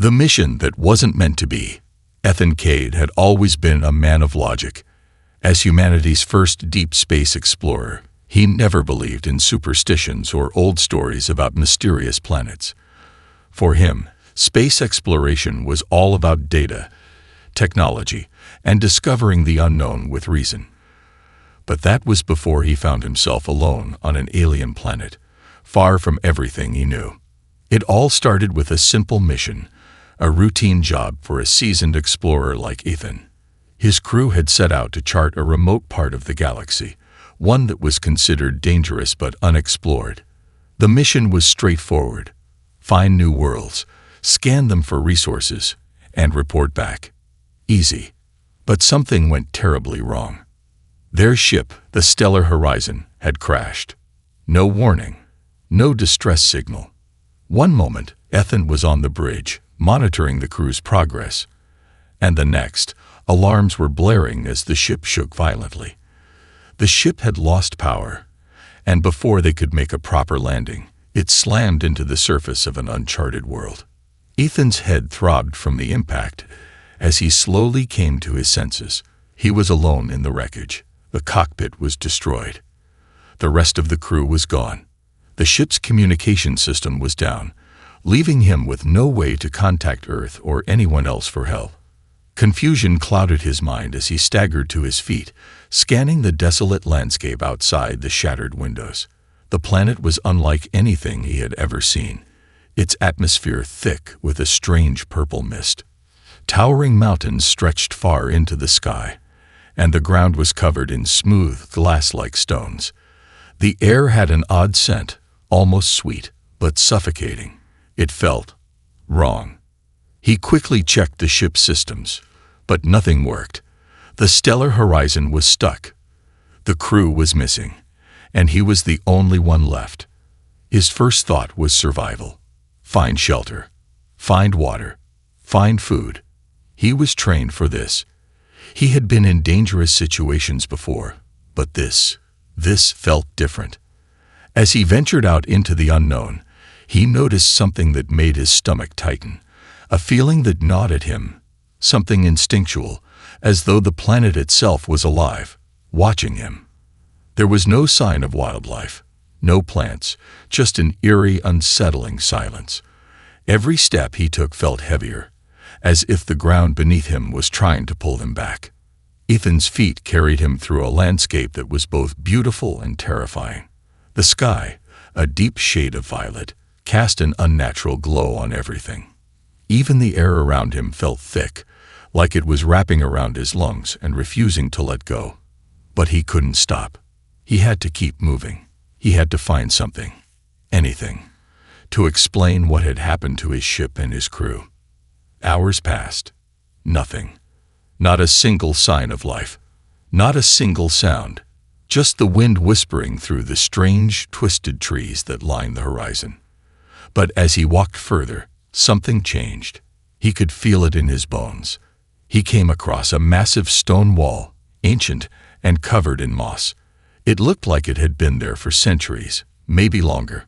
The mission that wasn't meant to be. Ethan Cade had always been a man of logic. As humanity's first deep space explorer, he never believed in superstitions or old stories about mysterious planets. For him, space exploration was all about data, technology, and discovering the unknown with reason. But that was before he found himself alone on an alien planet, far from everything he knew. It all started with a simple mission, a routine job for a seasoned explorer like Ethan. His crew had set out to chart a remote part of the galaxy, one that was considered dangerous but unexplored. The mission was straightforward: find new worlds, scan them for resources, and report back. Easy. But something went terribly wrong. Their ship, the Stellar Horizon, had crashed. No warning, no distress signal. One moment, Ethan was on the bridge, monitoring the crew's progress, and the next, alarms were blaring as the ship shook violently. The ship had lost power, and before they could make a proper landing, it slammed into the surface of an uncharted world. Ethan's head throbbed from the impact. As he slowly came to his senses, he was alone in the wreckage. The cockpit was destroyed. The rest of the crew was gone. The ship's communication system was down, leaving him with no way to contact Earth or anyone else for help. Confusion clouded his mind as he staggered to his feet, scanning the desolate landscape outside the shattered windows. The planet was unlike anything he had ever seen, its atmosphere thick with a strange purple mist. Towering mountains stretched far into the sky, and the ground was covered in smooth, glass-like stones. The air had an odd scent, almost sweet, but suffocating. It felt wrong. He quickly checked the ship's systems, but nothing worked. The Stellar Horizon was stuck. The crew was missing, and he was the only one left. His first thought was survival. Find shelter, find water, find food. He was trained for this. He had been in dangerous situations before, but this felt different. As he ventured out into the unknown, he noticed something that made his stomach tighten, a feeling that gnawed at him, something instinctual, as though the planet itself was alive, watching him. There was no sign of wildlife, no plants, just an eerie, unsettling silence. Every step he took felt heavier, as if the ground beneath him was trying to pull him back. Ethan's feet carried him through a landscape that was both beautiful and terrifying. The sky, a deep shade of violet, cast an unnatural glow on everything. Even the air around him felt thick, like it was wrapping around his lungs and refusing to let go. But he couldn't stop. He had to keep moving. He had to find something, anything, to explain what had happened to his ship and his crew. Hours passed. Nothing. Not a single sign of life. Not a single sound. Just the wind whispering through the strange, twisted trees that lined the horizon. But as he walked further, something changed. He could feel it in his bones. He came across a massive stone wall, ancient and covered in moss. It looked like it had been there for centuries, maybe longer.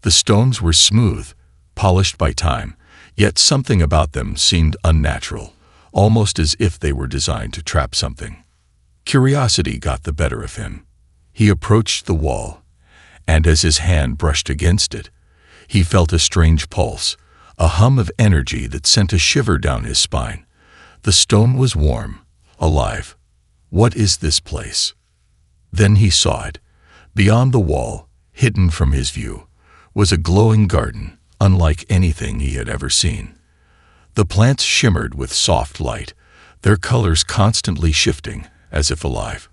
The stones were smooth, polished by time, yet something about them seemed unnatural, almost as if they were designed to trap something. Curiosity got the better of him. He approached the wall, and as his hand brushed against it, he felt a strange pulse, a hum of energy that sent a shiver down his spine. The stone was warm, alive. What is this place? Then he saw it. Beyond the wall, hidden from his view, was a glowing garden, unlike anything he had ever seen. The plants shimmered with soft light, their colors constantly shifting, as if alive.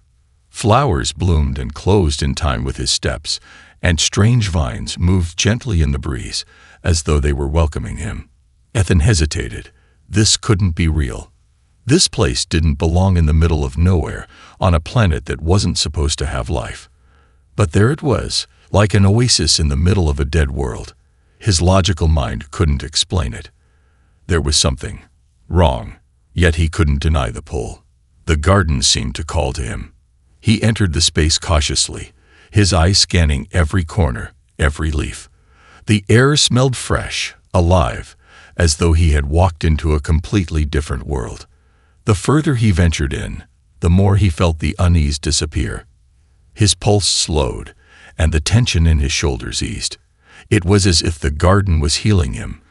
Flowers bloomed and closed in time with his steps, and strange vines moved gently in the breeze, as though they were welcoming him. Ethan hesitated. This couldn't be real. This place didn't belong in the middle of nowhere, on a planet that wasn't supposed to have life. But there it was, like an oasis in the middle of a dead world. His logical mind couldn't explain it. There was something wrong, yet he couldn't deny the pull. The garden seemed to call to him. He entered the space cautiously, his eyes scanning every corner, every leaf. The air smelled fresh, alive, as though he had walked into a completely different world. The further he ventured in, the more he felt the unease disappear. His pulse slowed, and the tension in his shoulders eased. It was as if the garden was healing him,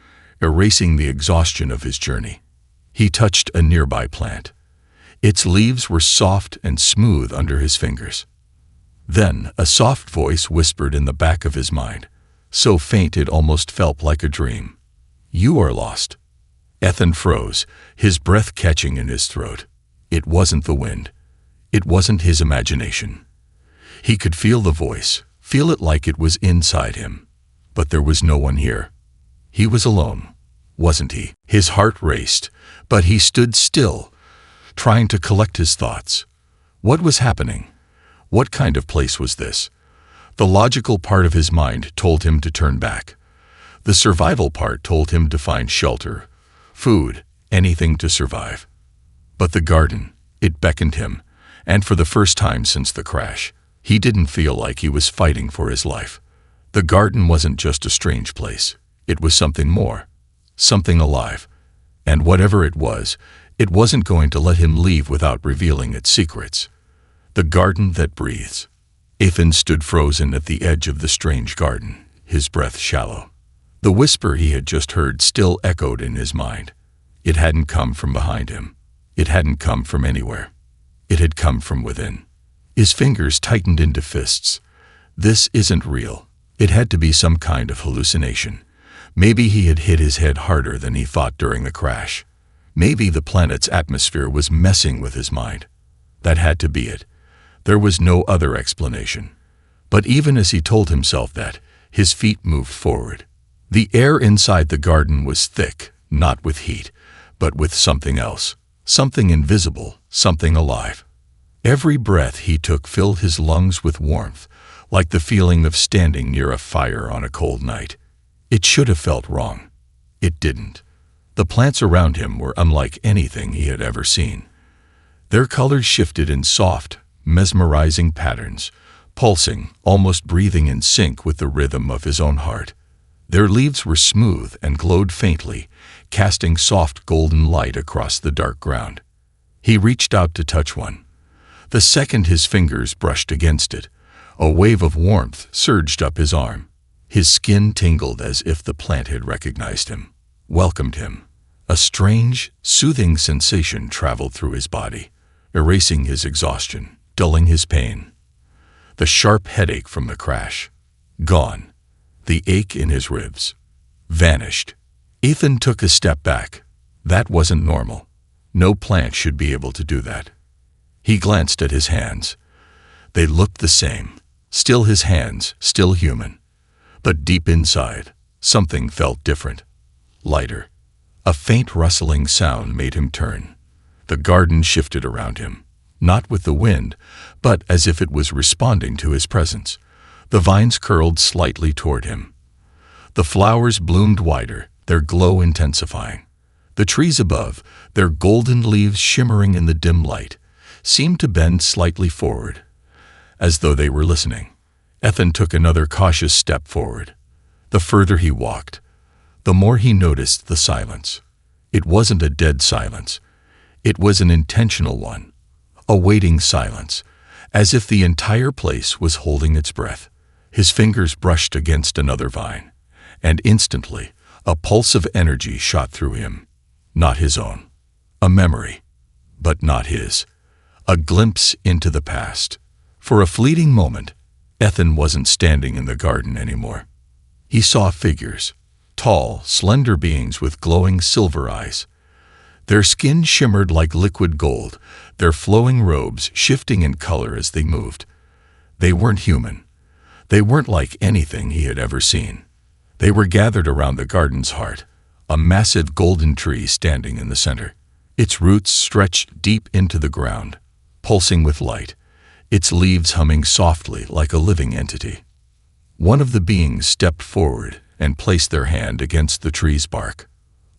erasing the exhaustion of his journey. He touched a nearby plant. Its leaves were soft and smooth under his fingers. Then a soft voice whispered in the back of his mind, so faint it almost felt like a dream. "You are lost." Ethan froze, his breath catching in his throat. It wasn't the wind. It wasn't his imagination. He could feel the voice, feel it like it was inside him. But there was no one here. He was alone, wasn't he? His heart raced, but he stood still, trying to collect his thoughts. What was happening? What kind of place was this? The logical part of his mind told him to turn back. The survival part told him to find shelter, food, anything to survive. But the garden, it beckoned him, and for the first time since the crash, he didn't feel like he was fighting for his life. The garden wasn't just a strange place. It was something more, something alive. And whatever it wasn't going to let him leave without revealing its secrets. The garden that breathes. Ethan stood frozen at the edge of the strange garden, his breath shallow. The whisper he had just heard still echoed in his mind. It hadn't come from behind him. It hadn't come from anywhere. It had come from within. His fingers tightened into fists. This isn't real. It had to be some kind of hallucination. Maybe he had hit his head harder than he thought during the crash. Maybe the planet's atmosphere was messing with his mind. That had to be it. There was no other explanation. But even as he told himself that, his feet moved forward. The air inside the garden was thick, not with heat, but with something else. Something invisible, something alive. Every breath he took filled his lungs with warmth, like the feeling of standing near a fire on a cold night. It should have felt wrong. It didn't. The plants around him were unlike anything he had ever seen. Their colors shifted in soft, mesmerizing patterns, pulsing, almost breathing in sync with the rhythm of his own heart. Their leaves were smooth and glowed faintly, casting soft golden light across the dark ground. He reached out to touch one. The second his fingers brushed against it, a wave of warmth surged up his arm. His skin tingled as if the plant had recognized him, welcomed him. A strange, soothing sensation traveled through his body, erasing his exhaustion, dulling his pain. The sharp headache from the crash, gone. The ache in his ribs, vanished. Ethan took a step back. That wasn't normal. No plant should be able to do that. He glanced at his hands. They looked the same. Still his hands, still human. But deep inside, something felt different. Lighter. A faint rustling sound made him turn. The garden shifted around him. Not with the wind, but as if it was responding to his presence. The vines curled slightly toward him. The flowers bloomed wider, their glow intensifying. The trees above, their golden leaves shimmering in the dim light, seemed to bend slightly forward, as though they were listening. Ethan took another cautious step forward. The further he walked, the more he noticed the silence. It wasn't a dead silence. It was an intentional one, a waiting silence, as if the entire place was holding its breath. His fingers brushed against another vine, and instantly, a pulse of energy shot through him. Not his own. A memory, but not his. A glimpse into the past. For a fleeting moment, Ethan wasn't standing in the garden anymore. He saw figures, tall, slender beings with glowing silver eyes. Their skin shimmered like liquid gold, their flowing robes shifting in color as they moved. They weren't human. They weren't like anything he had ever seen. They were gathered around the garden's heart, a massive golden tree standing in the center. Its roots stretched deep into the ground, pulsing with light, its leaves humming softly like a living entity. One of the beings stepped forward and placed their hand against the tree's bark.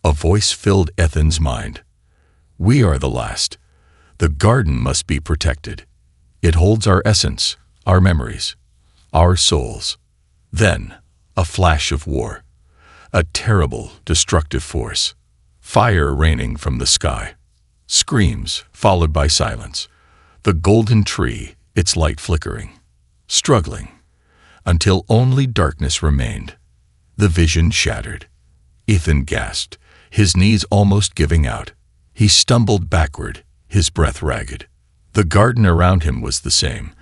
A voice filled Ethan's mind. "We are the last. The garden must be protected. It holds our essence, our memories, our souls." Then, a flash of war. A terrible, destructive force. Fire raining from the sky. Screams, followed by silence. The golden tree, its light flickering. Struggling. Until only darkness remained. The vision shattered. Ethan gasped, his knees almost giving out. He stumbled backward, his breath ragged. The garden around him was the same,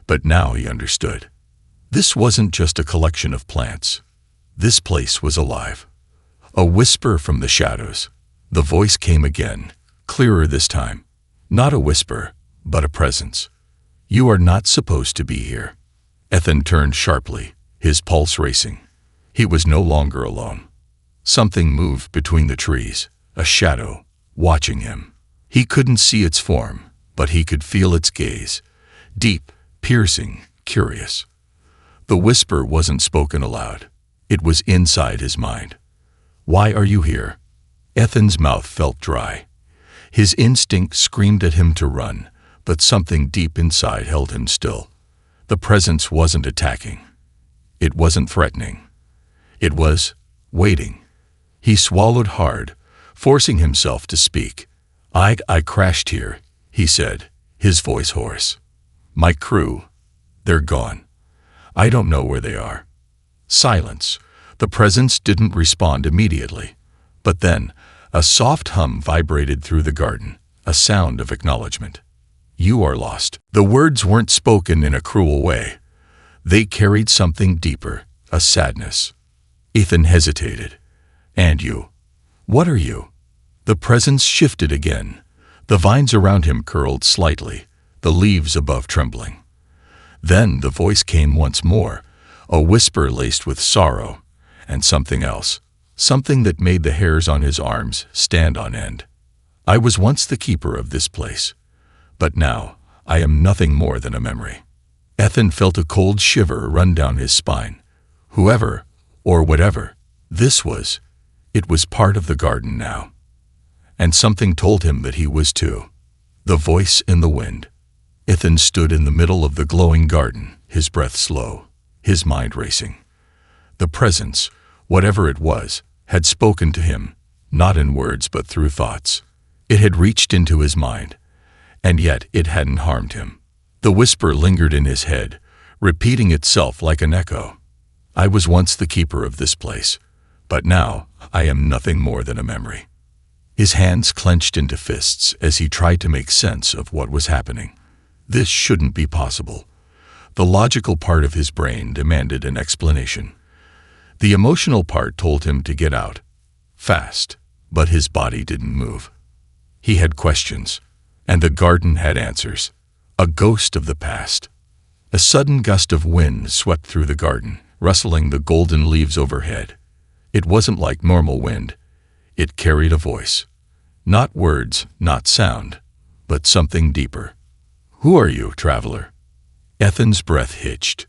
but now he understood. This wasn't just a collection of plants. This place was alive. A whisper from the shadows. The voice came again, clearer this time. Not a whisper, but a presence. You are not supposed to be here. Ethan turned sharply, his pulse racing. He was no longer alone. Something moved between the trees, a shadow, watching him. He couldn't see its form, but he could feel its gaze. Deep, piercing, curious. The whisper wasn't spoken aloud. It was inside his mind. Why are you here? Ethan's mouth felt dry. His instinct screamed at him to run, but something deep inside held him still. The presence wasn't attacking. It wasn't threatening. It was waiting. He swallowed hard, forcing himself to speak. I crashed here, he said, his voice hoarse. My crew, they're gone. I don't know where they are. Silence. The presence didn't respond immediately. But then, a soft hum vibrated through the garden, a sound of acknowledgement. You are lost. The words weren't spoken in a cruel way. They carried something deeper, a sadness. Ethan hesitated. And you? What are you? The presence shifted again. The vines around him curled slightly, the leaves above trembling. Then the voice came once more, a whisper laced with sorrow, and something else, something that made the hairs on his arms stand on end. I was once the keeper of this place, but now I am nothing more than a memory. Ethan felt a cold shiver run down his spine. Whoever, or whatever, this was, it was part of the garden now. And something told him that he was too. The voice in the wind. Ethan stood in the middle of the glowing garden, his breath slow, his mind racing. The presence, whatever it was, had spoken to him, not in words but through thoughts. It had reached into his mind, and yet it hadn't harmed him. The whisper lingered in his head, repeating itself like an echo. I was once the keeper of this place, but now I am nothing more than a memory. His hands clenched into fists as he tried to make sense of what was happening. This shouldn't be possible. The logical part of his brain demanded an explanation. The emotional part told him to get out. Fast, but his body didn't move. He had questions, and the garden had answers. A ghost of the past. A sudden gust of wind swept through the garden, rustling the golden leaves overhead. It wasn't like normal wind. It carried a voice. Not words, not sound, but something deeper. Who are you, traveler? Ethan's breath hitched.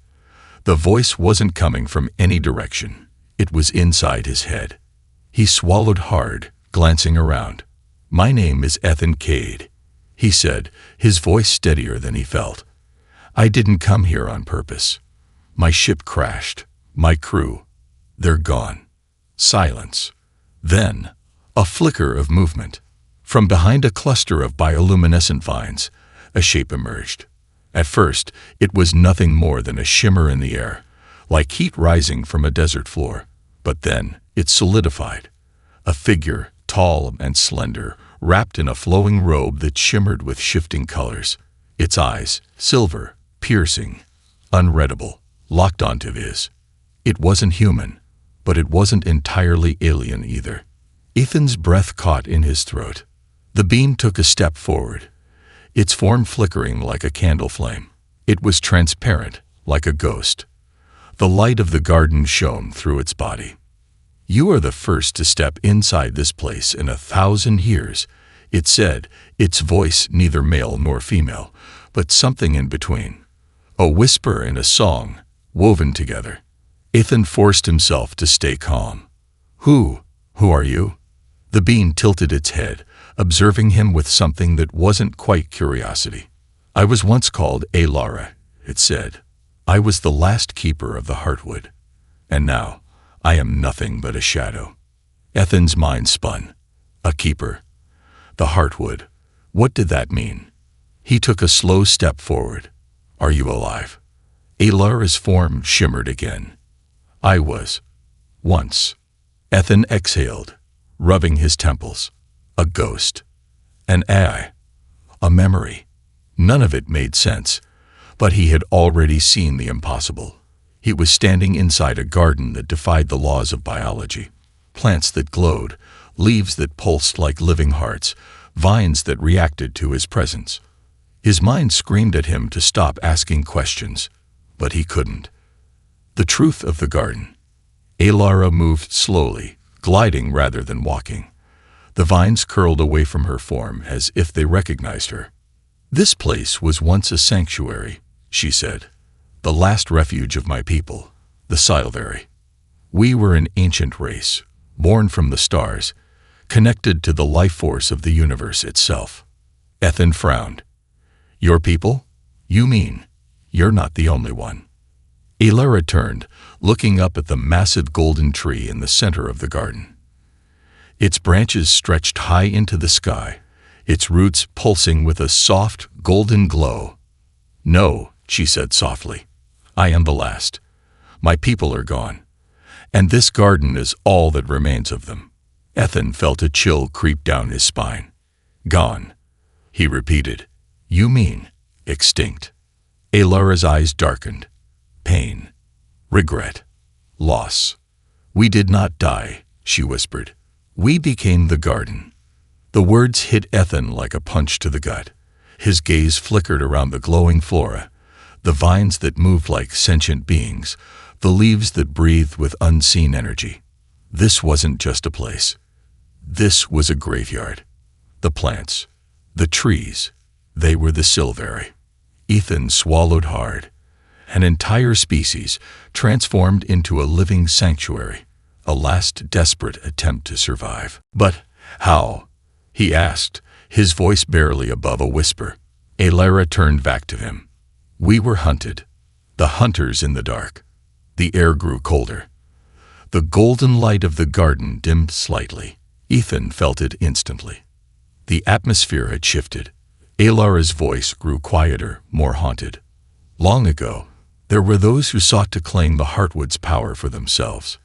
The voice wasn't coming from any direction. It was inside his head. He swallowed hard, glancing around. My name is Ethan Cade, he said, his voice steadier than he felt. I didn't come here on purpose. My ship crashed. My crew, they're gone. Silence. Then, a flicker of movement. From behind a cluster of bioluminescent vines, a shape emerged. At first, it was nothing more than a shimmer in the air, like heat rising from a desert floor. But then, it solidified. A figure, tall and slender, wrapped in a flowing robe that shimmered with shifting colors. Its eyes, silver, piercing, unreadable, locked onto his. It wasn't human, but it wasn't entirely alien either. Ethan's breath caught in his throat. The beam took a step forward, its form flickering like a candle flame. It was transparent, like a ghost. The light of the garden shone through its body. You are the first to step inside this place in 1,000 years, it said, its voice neither male nor female, but something in between. A whisper and a song, woven together. Ethan forced himself to stay calm. Who are you? The being tilted its head, observing him with something that wasn't quite curiosity. I was once called Alara, it said. I was the last keeper of the Heartwood. And now, I am nothing but a shadow. Ethan's mind spun. A keeper. The heartwood. What did that mean? He took a slow step forward. Are you alive? Alara's form shimmered again. I was. Once. Ethan exhaled, rubbing his temples. A ghost. An eye. A memory. None of it made sense, but he had already seen the impossible. He was standing inside a garden that defied the laws of biology. Plants that glowed, leaves that pulsed like living hearts, vines that reacted to his presence. His mind screamed at him to stop asking questions, but he couldn't. The truth of the garden. Alara moved slowly, gliding rather than walking. The vines curled away from her form as if they recognized her. This place was once a sanctuary, she said. The last refuge of my people, the Sylvari. We were an ancient race, born from the stars, connected to the life force of the universe itself. Ethan frowned. Your people? You mean you're not the only one? Alara turned, looking up at the massive golden tree in the center of the garden. Its branches stretched high into the sky, its roots pulsing with a soft, golden glow. No, she said softly. I am the last. My people are gone, and this garden is all that remains of them. Ethan felt a chill creep down his spine. Gone, he repeated. You mean extinct? Alara's eyes darkened. Pain, regret, loss. We did not die, she whispered. We became the garden. The words hit Ethan like a punch to the gut. His gaze flickered around the glowing flora, the vines that moved like sentient beings, the leaves that breathed with unseen energy. This wasn't just a place. This was a graveyard. The plants, the trees, they were the Sylvari. Ethan swallowed hard. An entire species transformed into a living sanctuary, a last desperate attempt to survive. But how? He asked, his voice barely above a whisper. Alara turned back to him. We were hunted, the hunters in the dark. The air grew colder. The golden light of the garden dimmed slightly. Ethan felt it instantly. The atmosphere had shifted. Alara's voice grew quieter, more haunted. Long ago, there were those who sought to claim the Heartwood's power for themselves.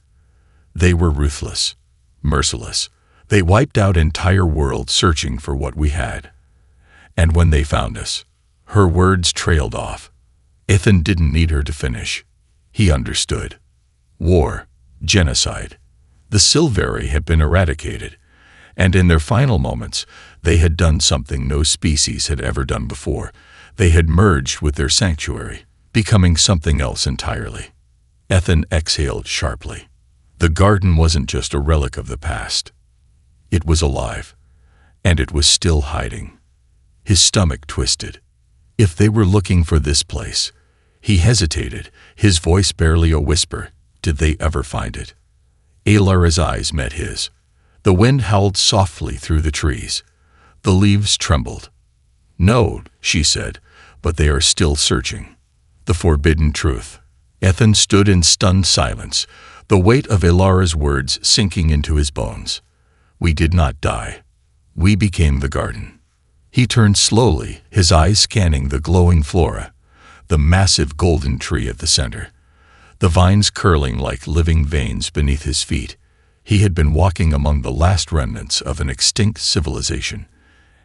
They were ruthless, merciless. They wiped out entire worlds searching for what we had. And when they found us, her words trailed off. Ethan didn't need her to finish. He understood. War, genocide. The Sylvari had been eradicated, and in their final moments, they had done something no species had ever done before. They had merged with their sanctuary, becoming something else entirely. Ethan exhaled sharply. The garden wasn't just a relic of the past. It was alive, and it was still hiding. His stomach twisted. If they were looking for this place, he hesitated, his voice barely a whisper. Did they ever find it? Alara's eyes met his. The wind howled softly through the trees. The leaves trembled. No, she said, but they are still searching. The forbidden truth. Ethan stood in stunned silence, the weight of Alara's words sinking into his bones. We did not die. We became the garden. He turned slowly, his eyes scanning the glowing flora, the massive golden tree at the center, the vines curling like living veins beneath his feet. He had been walking among the last remnants of an extinct civilization,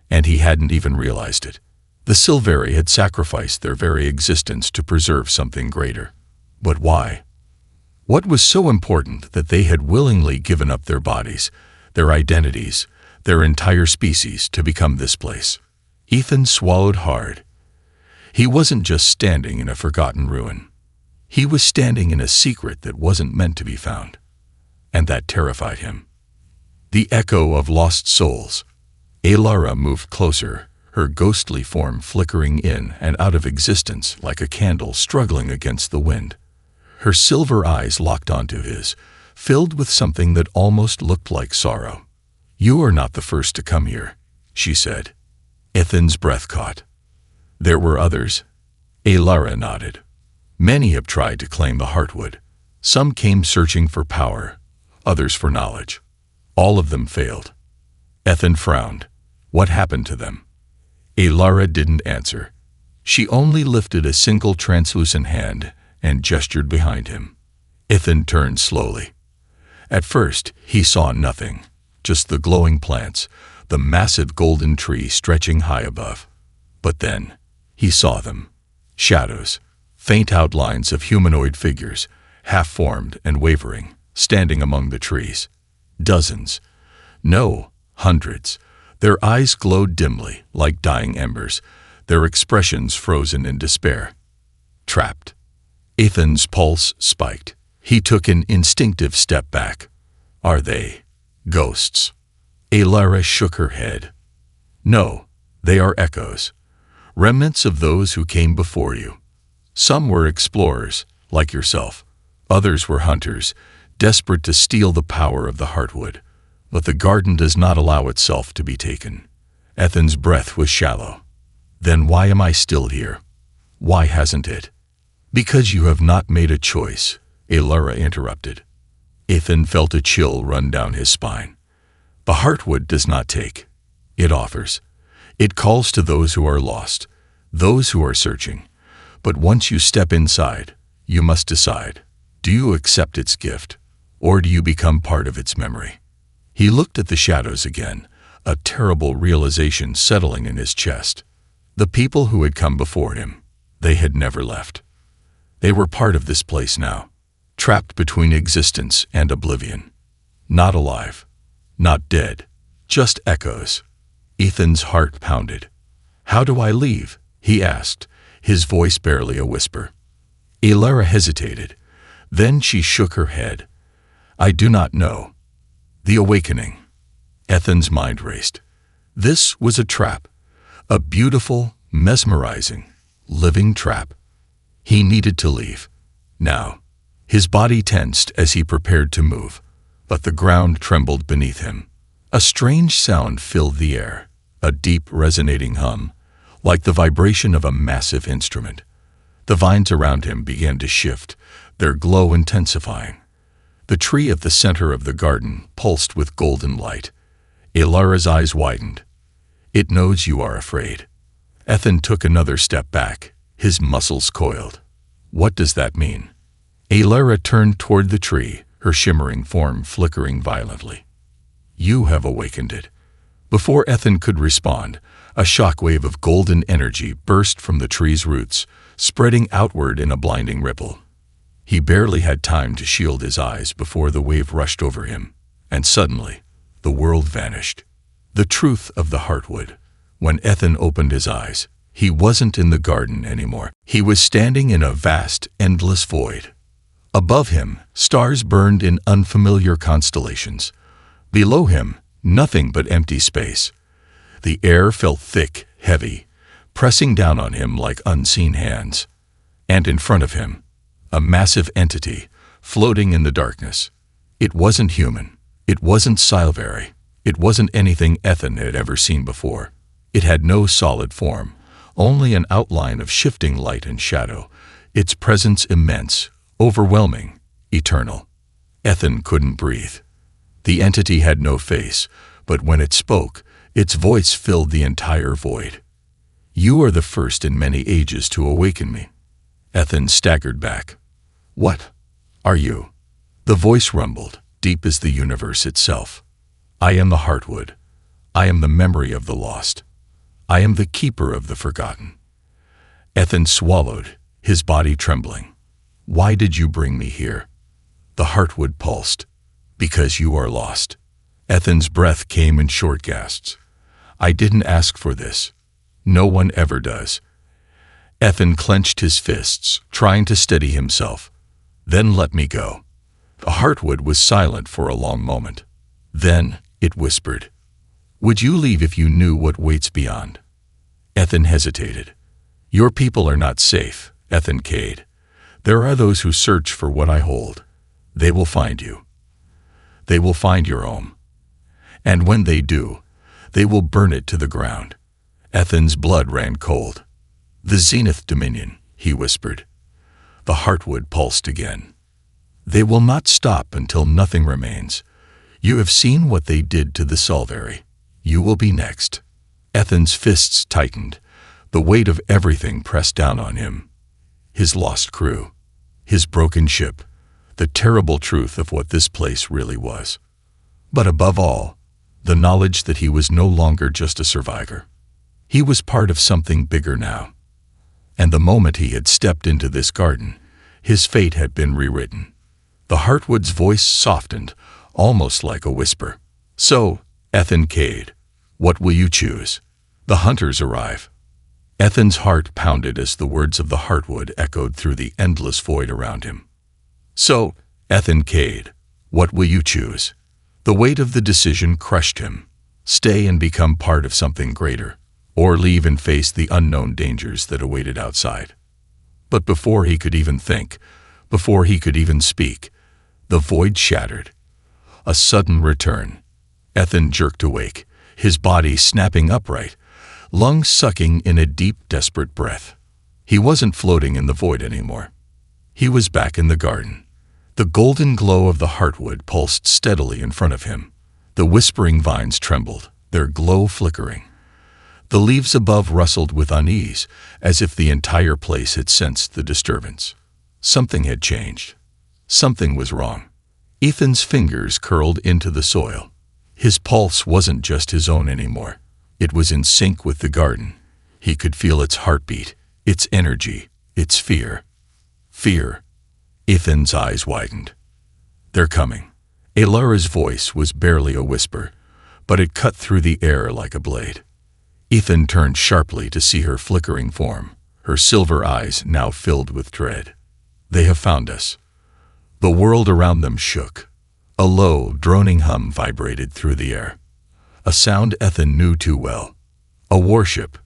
and he hadn't even realized it. The Sylvari had sacrificed their very existence to preserve something greater. But why? What was so important that they had willingly given up their bodies, their identities, their entire species to become this place? Ethan swallowed hard. He wasn't just standing in a forgotten ruin. He was standing in a secret that wasn't meant to be found. And that terrified him. The echo of lost souls. Alara moved closer, her ghostly form flickering in and out of existence like a candle struggling against the wind. Her silver eyes locked onto his, filled with something that almost looked like sorrow. You are not the first to come here, she said. Ethan's breath caught. There were others. Alara nodded. Many have tried to claim the Heartwood, Some came searching for power, others for knowledge. All of them failed. Ethan frowned. What happened to them? Alara didn't answer. She only lifted a single translucent hand and gestured behind him. Ethan turned slowly. At first, he saw nothing, just the glowing plants, the massive golden tree stretching high above. But then, he saw them. Shadows, faint outlines of humanoid figures, half-formed and wavering, standing among the trees. Dozens. No, hundreds. Their eyes glowed dimly, like dying embers, their expressions frozen in despair. Trapped. Ethan's pulse spiked. He took an instinctive step back. Are they ghosts? Alara shook her head. No, they are echoes. Remnants of those who came before you. Some were explorers, like yourself. Others were hunters, desperate to steal the power of the Heartwood. But the garden does not allow itself to be taken. Ethan's breath was shallow. Then why am I still here? Why hasn't it? Because you have not made a choice, Alara interrupted. Ethan felt a chill run down his spine. The Heartwood does not take. It offers. It calls to those who are lost, those who are searching. But once you step inside, you must decide. Do you accept its gift, or do you become part of its memory? He looked at the shadows again, a terrible realization settling in his chest. The people who had come before him, they had never left. They were part of this place now, trapped between existence and oblivion. Not alive, not dead, just echoes. Ethan's heart pounded. How do I leave? He asked, his voice barely a whisper. Alara hesitated. Then she shook her head. I do not know. The awakening. Ethan's mind raced. This was a trap. A beautiful, mesmerizing, living trap. He needed to leave. Now. His body tensed as he prepared to move, but the ground trembled beneath him. A strange sound filled the air, a deep, resonating hum, like the vibration of a massive instrument. The vines around him began to shift, their glow intensifying. The tree at the center of the garden pulsed with golden light. Alara's eyes widened. It knows you are afraid. Ethan took another step back, his muscles coiled. What does that mean? Alara turned toward the tree, her shimmering form flickering violently. You have awakened it. Before Ethan could respond, a shockwave of golden energy burst from the tree's roots, spreading outward in a blinding ripple. He barely had time to shield his eyes before the wave rushed over him, and suddenly, the world vanished. The truth of the Heartwood. When Ethan opened his eyes, he wasn't in the garden anymore. He was standing in a vast, endless void. Above him, stars burned in unfamiliar constellations. Below him, nothing but empty space. The air felt thick, heavy, pressing down on him like unseen hands. And in front of him, a massive entity, floating in the darkness. It wasn't human. It wasn't Sci-Fi. It wasn't anything Ethan had ever seen before. It had no solid form, only an outline of shifting light and shadow, its presence immense, overwhelming, eternal. Ethan couldn't breathe. The entity had no face, but when it spoke, its voice filled the entire void. You are the first in many ages to awaken me. Ethan staggered back. What are you? The voice rumbled, deep as the universe itself. I am the Heartwood. I am the memory of the lost. I am the keeper of the forgotten. Ethan swallowed, his body trembling. Why did you bring me here? The Heartwood pulsed. Because you are lost. Ethan's breath came in short gasps. I didn't ask for this. No one ever does. Ethan clenched his fists, trying to steady himself. Then let me go. The Heartwood was silent for a long moment. Then it whispered. Would you leave if you knew what waits beyond? Ethan hesitated. Your people are not safe, Ethan Cade. There are those who search for what I hold. They will find you. They will find your home. And when they do, they will burn it to the ground. Ethan's blood ran cold. The Zenith Dominion, he whispered. The Heartwood pulsed again. They will not stop until nothing remains. You have seen what they did to the Solveri. You will be next. Ethan's fists tightened, the weight of everything pressed down on him. His lost crew, his broken ship, the terrible truth of what this place really was. But above all, the knowledge that he was no longer just a survivor. He was part of something bigger now. And the moment he had stepped into this garden, his fate had been rewritten. The Heartwood's voice softened, almost like a whisper. So, Ethan Cade, what will you choose? The hunters arrive. Ethan's heart pounded as the words of the Heartwood echoed through the endless void around him. So, Ethan Cade, what will you choose? The weight of the decision crushed him. Stay and become part of something greater, or leave and face the unknown dangers that awaited outside. But before he could even think, before he could even speak, the void shattered. A sudden return. Ethan jerked awake, his body snapping upright, lungs sucking in a deep, desperate breath. He wasn't floating in the void anymore. He was back in the garden. The golden glow of the Heartwood pulsed steadily in front of him. The whispering vines trembled, their glow flickering. The leaves above rustled with unease, as if the entire place had sensed the disturbance. Something had changed. Something was wrong. Ethan's fingers curled into the soil. His pulse wasn't just his own anymore. It was in sync with the garden. He could feel its heartbeat, its energy, its fear. Fear. Ethan's eyes widened. They're coming. Elara's voice was barely a whisper, but it cut through the air like a blade. Ethan turned sharply to see her flickering form, her silver eyes now filled with dread. They have found us. The world around them shook. A low, droning hum vibrated through the air. A sound Ethan knew too well. A warship.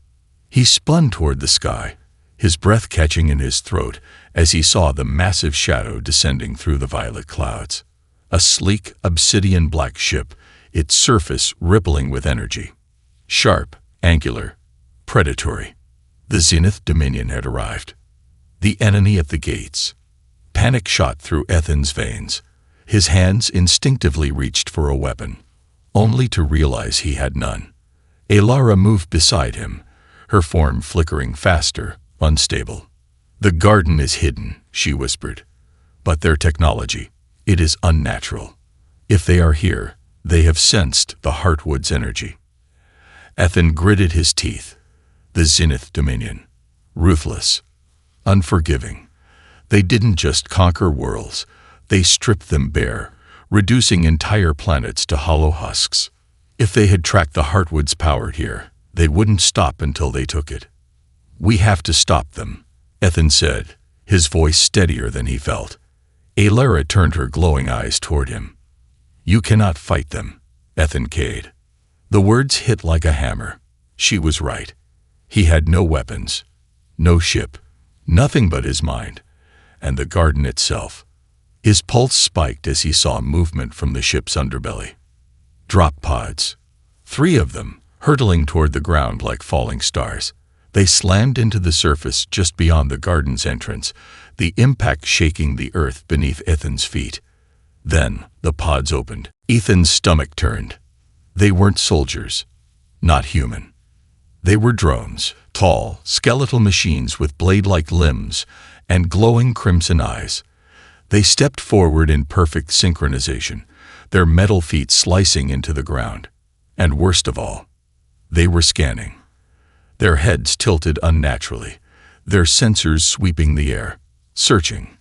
He spun toward the sky, his breath catching in his throat as he saw the massive shadow descending through the violet clouds. A sleek, obsidian-black ship, its surface rippling with energy. Sharp, angular, predatory. The Zenith Dominion had arrived. The enemy at the gates. Panic shot through Ethan's veins. His hands instinctively reached for a weapon, only to realize he had none. Elara moved beside him, her form flickering faster, unstable. The garden is hidden, she whispered. But their technology, it is unnatural. If they are here, they have sensed the Heartwood's energy. Ethan gritted his teeth. The Zenith Dominion. Ruthless. Unforgiving. They didn't just conquer worlds, they stripped them bare, reducing entire planets to hollow husks. If they had tracked the Heartwood's power here, they wouldn't stop until they took it. We have to stop them, Ethan said, his voice steadier than he felt. Elara turned her glowing eyes toward him. You cannot fight them, Ethan Cade. The words hit like a hammer. She was right. He had no weapons, no ship, nothing but his mind, and the garden itself. His pulse spiked as he saw movement from the ship's underbelly. Drop pods. 3 of them, hurtling toward the ground like falling stars. They slammed into the surface just beyond the garden's entrance, the impact shaking the earth beneath Ethan's feet. Then, the pods opened. Ethan's stomach turned. They weren't soldiers. Not human. They were drones, tall, skeletal machines with blade-like limbs and glowing crimson eyes. They stepped forward in perfect synchronization, their metal feet slicing into the ground. And worst of all, they were scanning. Their heads tilted unnaturally, their sensors sweeping the air, searching.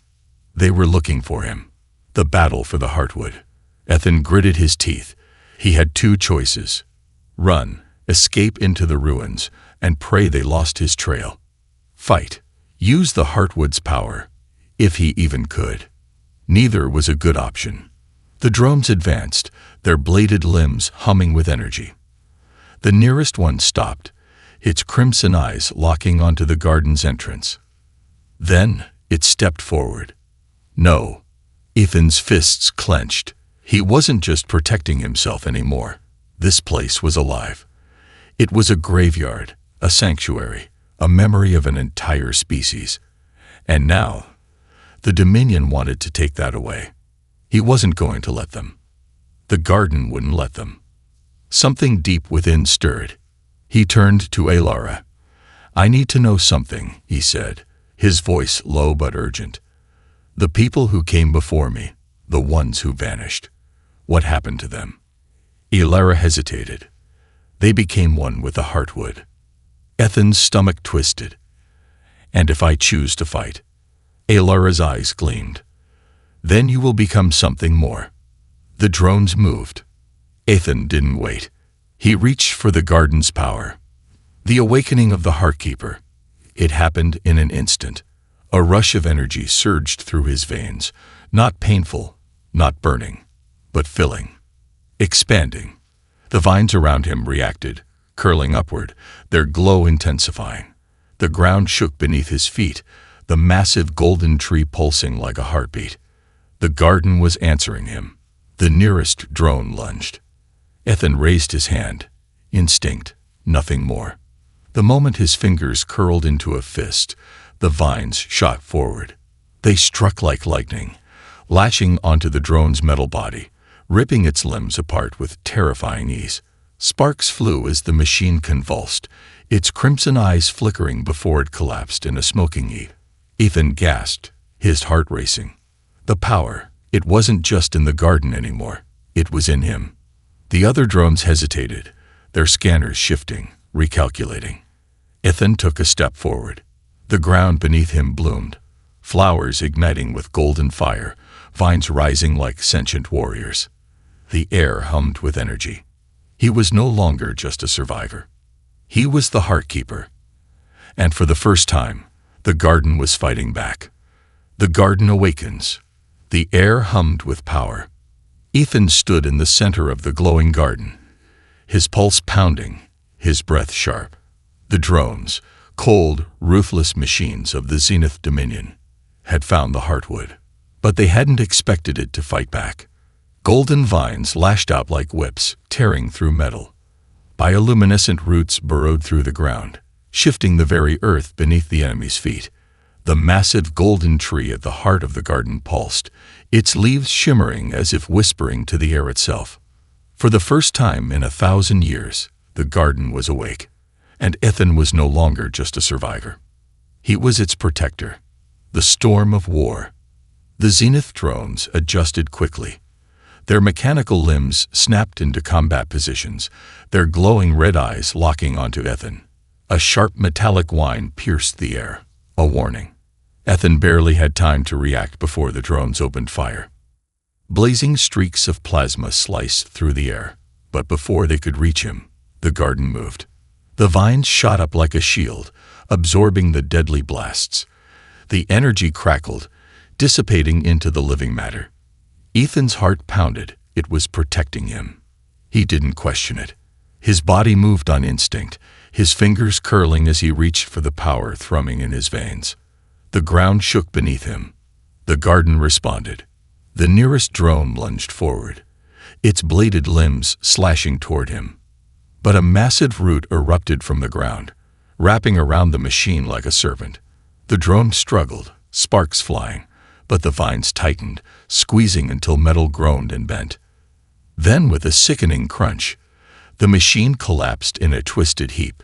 They were looking for him. The battle for the Heartwood. Ethan gritted his teeth. He had 2 choices. Run, escape into the ruins, and pray they lost his trail. Fight. Use the Heartwood's power, if he even could. Neither was a good option. The drones advanced, their bladed limbs humming with energy. The nearest one stopped, its crimson eyes locking onto the garden's entrance. Then it stepped forward. No. Ethan's fists clenched. He wasn't just protecting himself anymore. This place was alive. It was a graveyard, a sanctuary, a memory of an entire species. And now, The Dominion wanted to take that away. He wasn't going to let them. The garden wouldn't let them. Something deep within stirred. He turned to Alara. "I need to know something," he said, his voice low but urgent. "The people who came before me, the ones who vanished, what happened to them?" Alara hesitated. "They became one with the heartwood." Ethan's stomach twisted. "And if I choose to fight?" Alara's eyes gleamed. "Then you will become something more." The drones moved. Ethan didn't wait. He reached for the garden's power. The awakening of the Heartkeeper. It happened in an instant. A rush of energy surged through his veins, not painful, not burning, but filling, expanding. The vines around him reacted, curling upward, their glow intensifying. The ground shook beneath his feet, the massive golden tree pulsing like a heartbeat. The garden was answering him. The nearest drone lunged. Ethan raised his hand. Instinct, nothing more. The moment his fingers curled into a fist, the vines shot forward. They struck like lightning, lashing onto the drone's metal body, ripping its limbs apart with terrifying ease. Sparks flew as the machine convulsed, its crimson eyes flickering before it collapsed in a smoking heap. Ethan gasped, his heart racing. The power, it wasn't just in the garden anymore. It was in him. The other drones hesitated, their scanners shifting, recalculating. Ethan took a step forward. The ground beneath him bloomed, flowers igniting with golden fire, vines rising like sentient warriors. The air hummed with energy. He was no longer just a survivor. He was the Heartkeeper. And for the first time, the garden was fighting back. The garden awakens. The air hummed with power. Ethan stood in the center of the glowing garden, his pulse pounding, his breath sharp. The drones, cold, ruthless machines of the Zenith Dominion, had found the heartwood. But they hadn't expected it to fight back. Golden vines lashed out like whips, tearing through metal. Bioluminescent roots burrowed through the ground, shifting the very earth beneath the enemy's feet. The massive golden tree at the heart of the garden pulsed, its leaves shimmering as if whispering to the air itself. For the first time in 1,000 years, the garden was awake, and Ethan was no longer just a survivor. He was its protector, the storm of war. The Zenith drones adjusted quickly. Their mechanical limbs snapped into combat positions, their glowing red eyes locking onto Ethan. A sharp metallic whine pierced the air, a warning. Ethan barely had time to react before the drones opened fire. Blazing streaks of plasma sliced through the air, but before they could reach him, the garden moved. The vines shot up like a shield, absorbing the deadly blasts. The energy crackled, dissipating into the living matter. Ethan's heart pounded. It was protecting him. He didn't question it. His body moved on instinct, his fingers curling as he reached for the power thrumming in his veins. The ground shook beneath him. The garden responded. The nearest drone lunged forward, its bladed limbs slashing toward him. But a massive root erupted from the ground, wrapping around the machine like a serpent. The drone struggled, sparks flying, but the vines tightened, squeezing until metal groaned and bent. Then, with a sickening crunch, the machine collapsed in a twisted heap.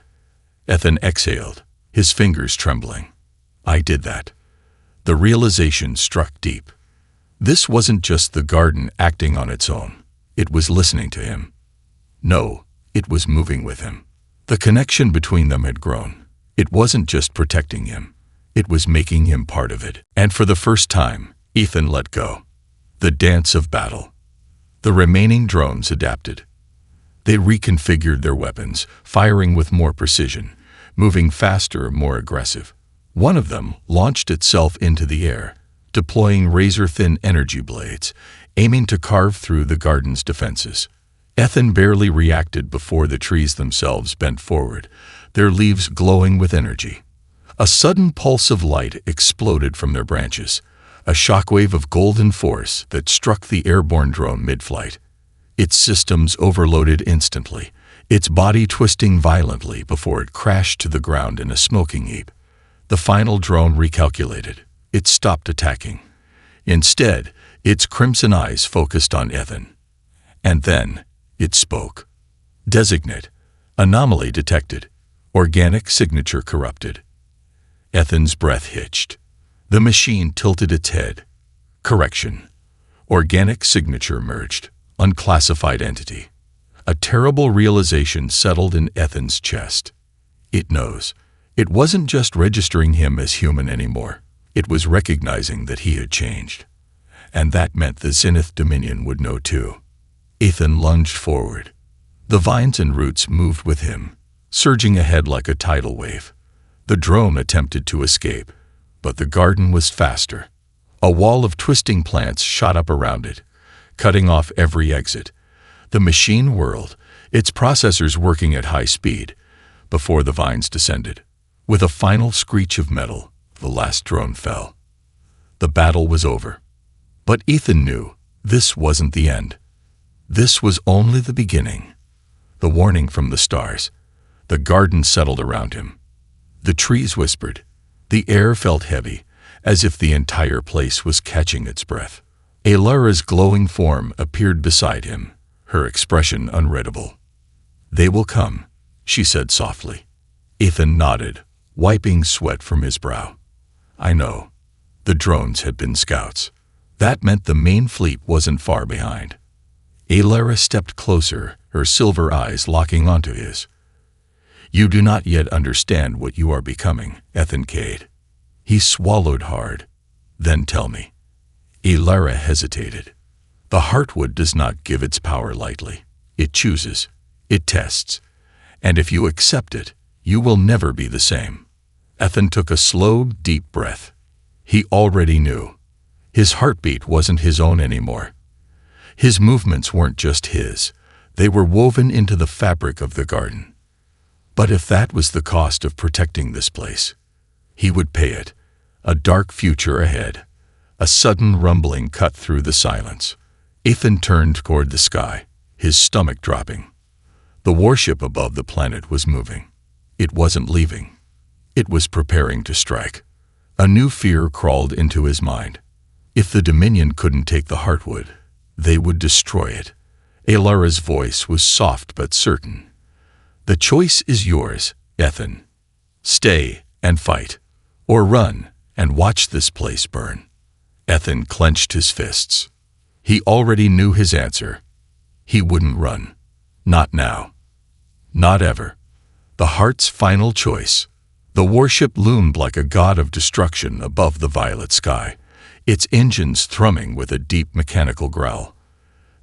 Ethan exhaled, his fingers trembling. I did that. The realization struck deep. This wasn't just the garden acting on its own. It was listening to him. No, it was moving with him. The connection between them had grown. It wasn't just protecting him. It was making him part of it. And for the first time, Ethan let go. The dance of battle. The remaining drones adapted. They reconfigured their weapons, firing with more precision, moving faster, more aggressive. One of them launched itself into the air, deploying razor-thin energy blades, aiming to carve through the garden's defenses. Ethan barely reacted before the trees themselves bent forward, their leaves glowing with energy. A sudden pulse of light exploded from their branches, a shockwave of golden force that struck the airborne drone mid-flight. Its systems overloaded instantly, its body twisting violently before it crashed to the ground in a smoking heap. The final drone recalculated. It stopped attacking, Instead, its crimson eyes focused on Ethan. And then, it spoke. Designate. Anomaly detected. Organic signature corrupted. Ethan's breath hitched. The machine tilted its head. Correction. Organic signature merged. Unclassified entity. A terrible realization settled in Ethan's chest. It knows. It wasn't just registering him as human anymore. It was recognizing that he had changed. And that meant the Zenith Dominion would know too. Ethan lunged forward. The vines and roots moved with him, surging ahead like a tidal wave. The drone attempted to escape, but the garden was faster. A wall of twisting plants shot up around it, cutting off every exit. The machine whirled, its processors working at high speed, before the vines descended. With a final screech of metal, the last drone fell. The battle was over. But Ethan knew this wasn't the end. This was only the beginning. The warning from the stars. The garden settled around him. The trees whispered. The air felt heavy, as if the entire place was catching its breath. Alara's glowing form appeared beside him, her expression unreadable. "They will come," she said softly. Ethan nodded, wiping sweat from his brow. "I know." The drones had been scouts. That meant the main fleet wasn't far behind. Alara stepped closer, her silver eyes locking onto his. "You do not yet understand what you are becoming, Ethan Cade." He swallowed hard. "Then tell me." Alara hesitated. The Heartwood does not give its power lightly. It chooses. It tests. And if you accept it, you will never be the same. Ethan took a slow, deep breath. He already knew. His heartbeat wasn't his own anymore. His movements weren't just his. They were woven into the fabric of the garden. But if that was the cost of protecting this place, he would pay it. A dark future ahead. A sudden rumbling cut through the silence. Ethan turned toward the sky, his stomach dropping. The warship above the planet was moving. It wasn't leaving. It was preparing to strike. A new fear crawled into his mind. If the Dominion couldn't take the Heartwood, they would destroy it. Alara's voice was soft but certain. "The choice is yours, Ethan. Stay and fight, or run and watch this place burn." Ethan clenched his fists. He already knew his answer. He wouldn't run. Not now. Not ever. The Heart's final choice. The warship loomed like a god of destruction above the violet sky, its engines thrumming with a deep mechanical growl.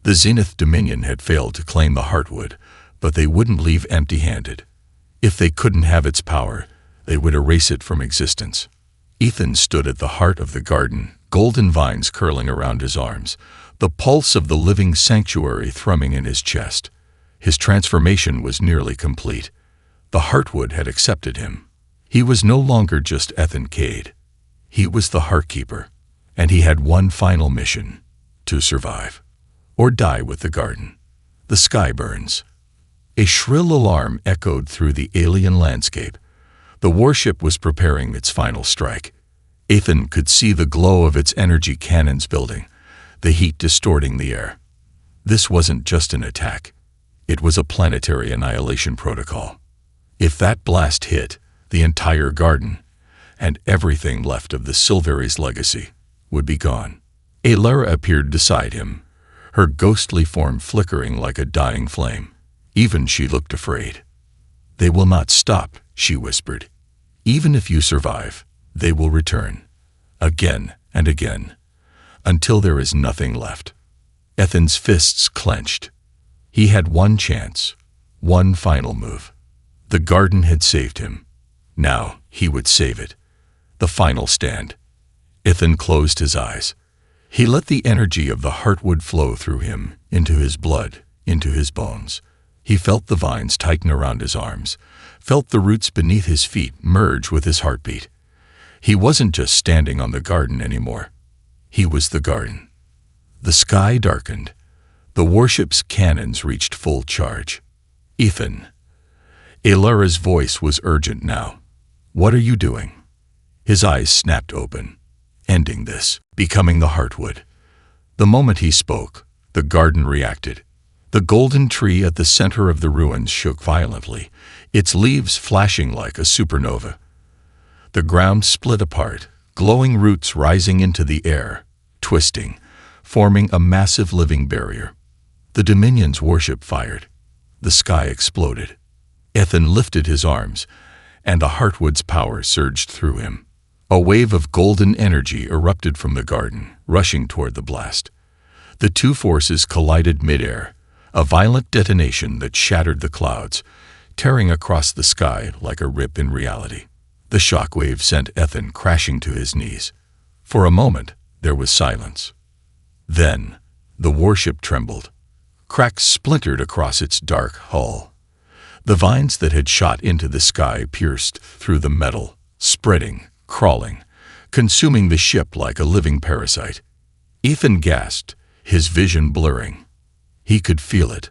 The Zenith Dominion had failed to claim the Heartwood, but they wouldn't leave empty-handed. If they couldn't have its power, they would erase it from existence. Ethan stood at the heart of the garden, golden vines curling around his arms, the pulse of the living sanctuary thrumming in his chest. His transformation was nearly complete. The Heartwood had accepted him. He was no longer just Ethan Cade. He was the Heartkeeper, and he had one final mission: to survive, or die with the garden. The sky burns. A shrill alarm echoed through the alien landscape. The warship was preparing its final strike. Ethan could see the glow of its energy cannons building, the heat distorting the air. This wasn't just an attack. It was a planetary annihilation protocol. If that blast hit, the entire garden, and everything left of the Silvery's legacy, would be gone. Alara appeared beside him, her ghostly form flickering like a dying flame. Even she looked afraid. "They will not stop," she whispered. "Even if you survive, they will return. Again and again, until there is nothing left." Ethan's fists clenched. He had one chance, one final move. The garden had saved him. Now he would save it. The final stand. Ethan closed his eyes. He let the energy of the Heartwood flow through him, into his blood, into his bones. He felt the vines tighten around his arms, felt the roots beneath his feet merge with his heartbeat. He wasn't just standing on the garden anymore. He was the garden. The sky darkened. The warship's cannons reached full charge. "Ethan." Alara's voice was urgent now. "What are you doing?" His eyes snapped open. ending this, becoming the heartwood. The moment he spoke, the garden reacted. The golden tree at the center of the ruins shook violently, its leaves flashing like a supernova. The ground split apart, glowing roots rising into the air, twisting, forming a massive living barrier. The Dominion's warship fired. The sky exploded. Ethan lifted his arms, and the heartwood's power surged through him. A wave of golden energy erupted from the garden, rushing toward the blast. The two forces collided midair, a violent detonation that shattered the clouds, tearing across the sky like a rip in reality. The shockwave sent Ethan crashing to his knees. For a moment, there was silence. Then, the warship trembled. Cracks splintered across its dark hull. The vines that had shot into the sky pierced through the metal, spreading, crawling, consuming the ship like a living parasite. Ethan gasped, his vision blurring. He could feel it.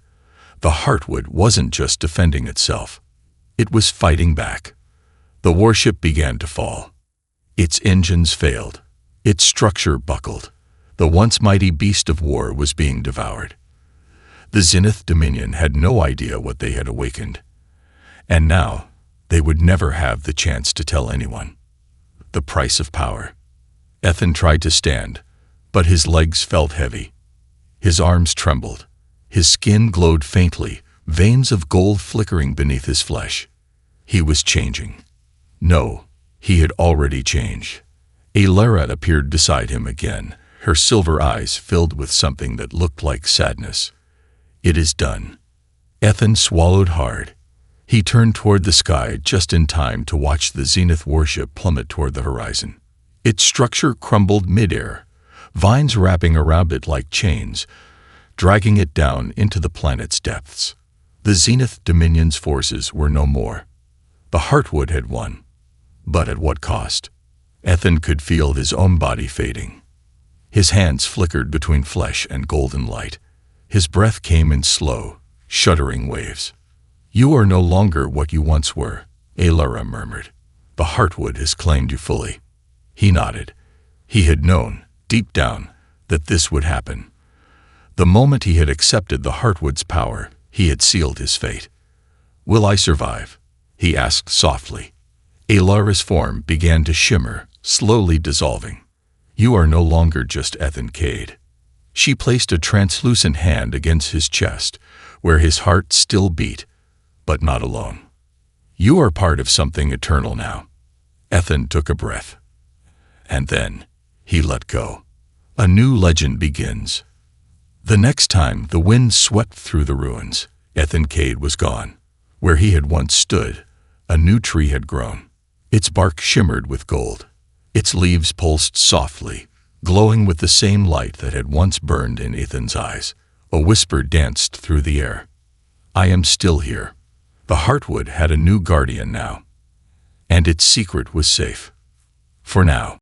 The heartwood wasn't just defending itself. It was fighting back. The warship began to fall. Its engines failed. Its structure buckled. The once mighty beast of war was being devoured. The Zenith Dominion had no idea what they had awakened. And now, they would never have the chance to tell anyone. The price of power. Ethan tried to stand, but his legs felt heavy. His arms trembled. His skin glowed faintly, veins of gold flickering beneath his flesh. He was changing. No, he had already changed. Alara appeared beside him again, her silver eyes filled with something that looked like sadness. It is done. Ethan swallowed hard. He turned toward the sky just in time to watch the Zenith warship plummet toward the horizon. Its structure crumbled midair, vines wrapping around it like chains, dragging it down into the planet's depths. The Zenith Dominion's forces were no more. The heartwood had won. But at what cost? Ethan could feel his own body fading. His hands flickered between flesh and golden light. His breath came in slow, shuddering waves. "You are no longer what you once were," Alara murmured. "The heartwood has claimed you fully." He nodded. He had known, deep down, that this would happen. The moment he had accepted the heartwood's power, he had sealed his fate. "Will I survive?" he asked softly. Alara's form began to shimmer, slowly dissolving. "You are no longer just Ethan Cade." She placed a translucent hand against his chest, where his heart still beat, but not alone. "You are part of something eternal now." Ethan took a breath. And then, he let go. A new legend begins. The next time the wind swept through the ruins, Ethan Cade was gone. Where he had once stood, a new tree had grown. Its bark shimmered with gold. Its leaves pulsed softly, glowing with the same light that had once burned in Ethan's eyes. A whisper danced through the air. "I am still here." The heartwood had a new guardian now. And its secret was safe. For now.